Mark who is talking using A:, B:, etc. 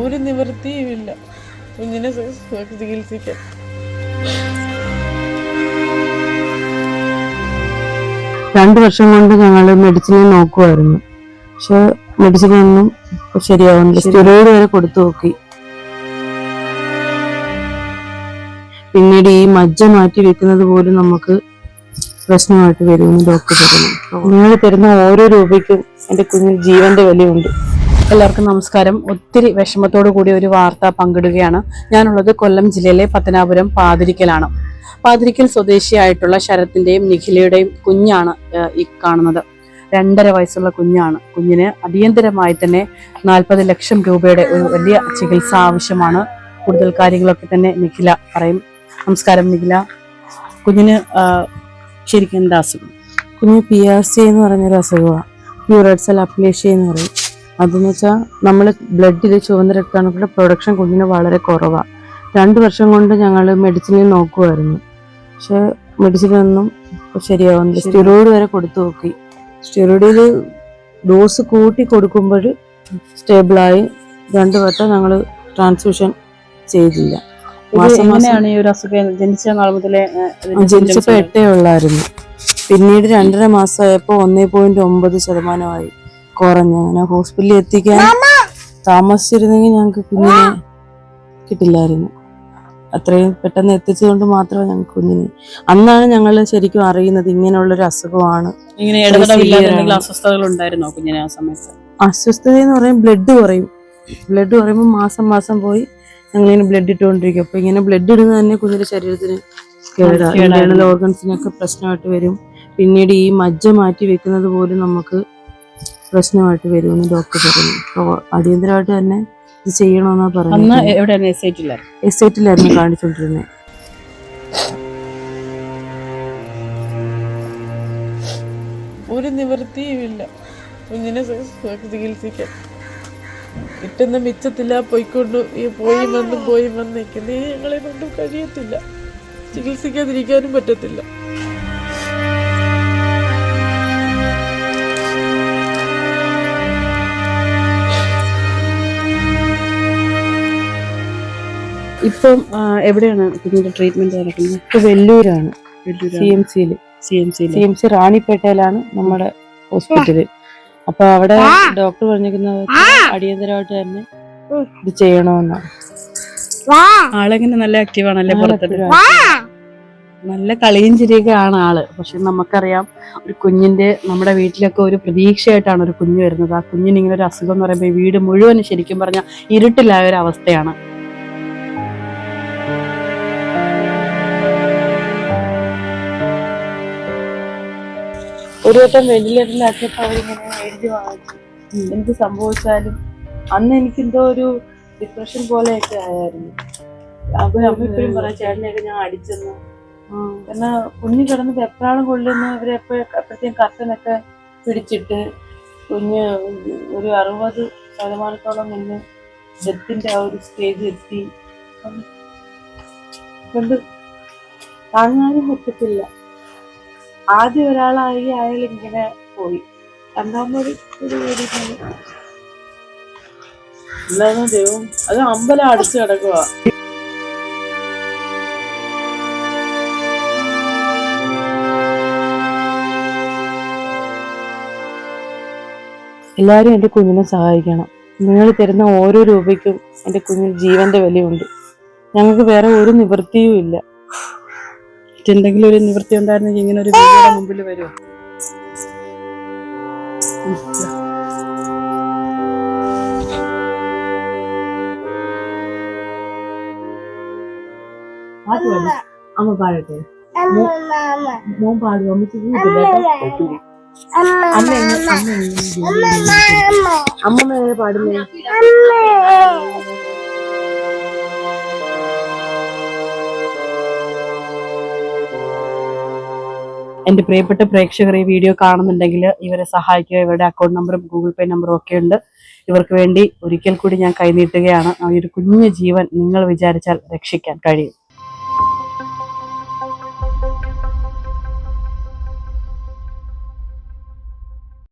A: ഒരു നിവൃത്തിയുമില്ല കുഞ്ഞിനെ ചികിത്സിക്കാൻ.
B: രണ്ടു വർഷം കൊണ്ട് ഞങ്ങൾ മെഡിസിനെ നോക്കുമായിരുന്നു. പക്ഷെ മെഡിസിനൊന്നും ശരിയാവുന്നില്ല. സ്റ്റെറോയിഡ് വരെ കൊടുത്തു നോക്കി. പിന്നീട് ഈ മജ്ജ മാറ്റി വെക്കുന്നത് പോലും നമുക്ക് പ്രശ്നമായിട്ട് വരുമെന്ന് ഡോക്ടർ പറഞ്ഞു. നിങ്ങൾ തരുന്ന ഓരോ രൂപയ്ക്കും എന്റെ കുഞ്ഞിന് ജീവന്റെ വിലയുണ്ട്.
C: എല്ലാവർക്കും നമസ്കാരം. ഒത്തിരി വിഷമത്തോടു കൂടി ഒരു വാർത്ത പങ്കിടുകയാണ്. ഞാനുള്ളത് കൊല്ലം ജില്ലയിലെ പത്തനാപുരം പാതിരിക്കലാണ്. പാതിരിക്കൽ സ്വദേശിയായിട്ടുള്ള ശരത്തിന്റെയും നിഖിലയുടെയും കുഞ്ഞാണ് ഈ കാണുന്നത്. 2.5 വയസ്സുള്ള കുഞ്ഞാണ്. കുഞ്ഞിന് അടിയന്തരമായി തന്നെ 40 ലക്ഷം രൂപയുടെ ഒരു വലിയ ചികിത്സ ആവശ്യമാണ്. കൂടുതൽ കാര്യങ്ങളൊക്കെ തന്നെ നിഖില പറയും. നമസ്കാരം നിഖില. കുഞ്ഞിന് ശരിക്കും എന്താ അസുഖം?
B: കുഞ്ഞിന് PRC എന്ന് പറഞ്ഞൊരു അസുഖമാണ്. പ്യൂറൈഡ് സെൽ അപ്ലേഷ്യ എന്ന് പറയും. അതെന്ന് വെച്ചാൽ നമ്മൾ ബ്ലഡിൽ ചുവന്ന രക്താണുക്കളുടെ പ്രൊഡക്ഷൻ കുഞ്ഞിന് വളരെ കുറവാണ്. 2 വർഷം കൊണ്ട് ഞങ്ങൾ മെഡിസിനിൽ നോക്കുമായിരുന്നു. പക്ഷെ മെഡിസിനൊന്നും ശരിയാവുന്നില്ല. സ്റ്റെറോയിഡ് വരെ കൊടുത്തു നോക്കി. സ്റ്റെറോയിഡിൽ ഡോസ് കൂട്ടി കൊടുക്കുമ്പോൾ സ്റ്റേബിളായി. 2 വട്ടം ഞങ്ങൾ ട്രാൻസ്ഫ്യൂഷൻ ചെയ്തില്ല.
C: എങ്ങനെയാണ് ഈ ഒരു അസുഖം? ജനിച്ച നാൾ മുതലേ?
B: ജനിച്ചപ്പോൾ 8 ഉള്ളായിരുന്നു. പിന്നീട് 2.5 മാസമായപ്പോൾ 1.9% കുറഞ്ഞു. അങ്ങനെ ഹോസ്പിറ്റലിൽ എത്തിക്കാൻ താമസിച്ചിരുന്നെങ്കിൽ ഞങ്ങൾക്ക് കുഞ്ഞിനെ കിട്ടില്ലായിരുന്നു. അത്രയും പെട്ടെന്ന് എത്തിച്ചതുകൊണ്ട് മാത്രമേ ഞങ്ങൾക്ക് കുഞ്ഞിനെ, അന്നാണ് ഞങ്ങൾ ശരിക്കും അറിയുന്നത് ഇങ്ങനെയുള്ളൊരു അസുഖമാണ്.
C: അസ്വസ്ഥതകൾ ഉണ്ടായിരുന്നോ കുഞ്ഞിനെ ആ സമയത്ത്?
B: അസ്വസ്ഥത എന്ന് പറയുമ്പോൾ ബ്ലഡ് കുറയുമ്പോൾ മാസം പോയി ഞങ്ങളിങ്ങനെ ബ്ലഡ് ഇട്ടുകൊണ്ടിരിക്കും. അപ്പൊ ഇങ്ങനെ ബ്ലഡ് ഇടുന്നത് തന്നെ കുഞ്ഞിന്റെ ശരീരത്തിന് കേടാണ്. ഓർഗൻസിനൊക്കെ പ്രശ്നമായിട്ട് വരും. പിന്നീട് ഈ മജ്ജ മാറ്റി വെക്കുന്നത് പോലും നമുക്ക് പ്രശ്നമായിട്ട് വരുമെന്ന് ഡോക്ടർ പറഞ്ഞു. അടിയന്തരമായിട്ട് തന്നെ ഇത് ചെയ്യണമെന്നാ പറഞ്ഞത്. എസ്റ്റേറ്റിലായിരുന്നു കാണിച്ചോണ്ടിരുന്നത്.
A: ഒരു നിവൃത്തിയുമില്ല കുഞ്ഞിനെ ചികിത്സിക്കാൻ. കിട്ടുന്ന മിച്ചത്തില്ല. പോയി വന്ന് നിൽക്കുന്നത് ഞങ്ങളെ കൊണ്ടും കഴിയത്തില്ല. ചികിത്സിക്കാതിരിക്കാനും പറ്റത്തില്ല.
C: ഇപ്പം എവിടെയാണ് കുഞ്ഞിന്റെ ട്രീറ്റ്മെന്റ് നടക്കുന്നത്?
B: ഇപ്പൊ വെല്ലൂരാണ്. CMC റാണിപ്പേട്ടയിലാണ് നമ്മുടെ ഹോസ്പിറ്റല്. അപ്പൊ അവിടെ ഡോക്ടർ പറഞ്ഞിരിക്കുന്നത് അടിയന്തരമായിട്ട് തന്നെ ഇത് ചെയ്യണമെന്നാണ്.
C: ആളെങ്ങനെ നല്ല ആക്റ്റീവാണല്ലേ? പുറത്തിട്ട് നല്ല കളിയും ചിരിയൊക്കെ ആണ് ആള്. പക്ഷെ നമുക്കറിയാം ഒരു കുഞ്ഞിന്റെ, നമ്മുടെ വീട്ടിലൊക്കെ ഒരു പ്രതീക്ഷയായിട്ടാണ് ഒരു കുഞ്ഞ് വരുന്നത്. ആ കുഞ്ഞിന് ഇങ്ങനെ ഒരു അസുഖം എന്ന് പറയുമ്പോൾ വീട് മുഴുവൻ ശരിക്കും പറഞ്ഞാൽ ഇരുട്ടിലായ ഒരു അവസ്ഥയാണ്.
B: ഒരു വട്ടം വെന്റിലേറ്ററിലാക്കിയപ്പോൾ അവരിങ്ങനെ എഴുതി വാങ്ങിച്ചു എന്ത് സംഭവിച്ചാലും. അന്ന് എനിക്കെന്തോ ഒരു ഡിപ്രഷൻ പോലെയൊക്കെ ആയിരുന്നു. അപ്പൊ അമ്മ ഇപ്പോഴും പറയാം ചേട്ടനെയൊക്കെ ഞാൻ അടിച്ചെന്ന്. എന്നാൽ കുഞ്ഞ് കിടന്ന് വെപ്രാളം കൊള്ളുന്ന എപ്പോഴത്തേക്കും കർട്ടനൊക്കെ പിടിച്ചിട്ട് കുഞ്ഞ് ഒരു 60% മുന്നേ ഡെത്തിന്റെ ആ ഒരു സ്റ്റേജ് എത്തി. കൊണ്ട് താങ്ങാനും പറ്റത്തില്ല. ആദ്യം ഒരാളായി അയാൾ ഇങ്ങനെ പോയി. രണ്ടാമത്
A: അല്ലാതെ ദൈവം, അത് അമ്പലം അടിച്ചു കിടക്കുക.
B: എല്ലാവരും എൻ്റെ കുഞ്ഞിനെ സഹായിക്കണം. നിങ്ങൾ തരുന്ന ഓരോ രൂപയ്ക്കും എൻ്റെ കുഞ്ഞിന് ജീവന്റെ വിലയുണ്ട്. ഞങ്ങൾക്ക് വേറെ ഒരു നിവൃത്തിയും ഇല്ല.
C: എന്തെങ്കിലും ഒരു നിവൃത്തി ഉണ്ടായിരുന്നെങ്കിൽ ഇങ്ങനെ ഒരു വീഡിയോയുടെ മുമ്പിൽ വരുമോ?
B: അമ്മ പാടട്ടെ? മോൻ പാടും. അമ്മ പാടുന്നേ.
C: എൻ്റെ പ്രിയപ്പെട്ട പ്രേക്ഷകർ ഈ വീഡിയോ കാണുന്നുണ്ടെങ്കിൽ ഇവരെ സഹായിക്കുക. ഇവരുടെ അക്കൗണ്ട് നമ്പറും ഗൂഗിൾ പേ നമ്പറും ഒക്കെ ഉണ്ട്. ഇവർക്ക് വേണ്ടി ഒരിക്കൽ കൂടി ഞാൻ കൈനീട്ടുകയാണ്. ആ ഒരു കുഞ്ഞു ജീവൻ നിങ്ങൾ വിചാരിച്ചാൽ രക്ഷിക്കാൻ കഴിയും.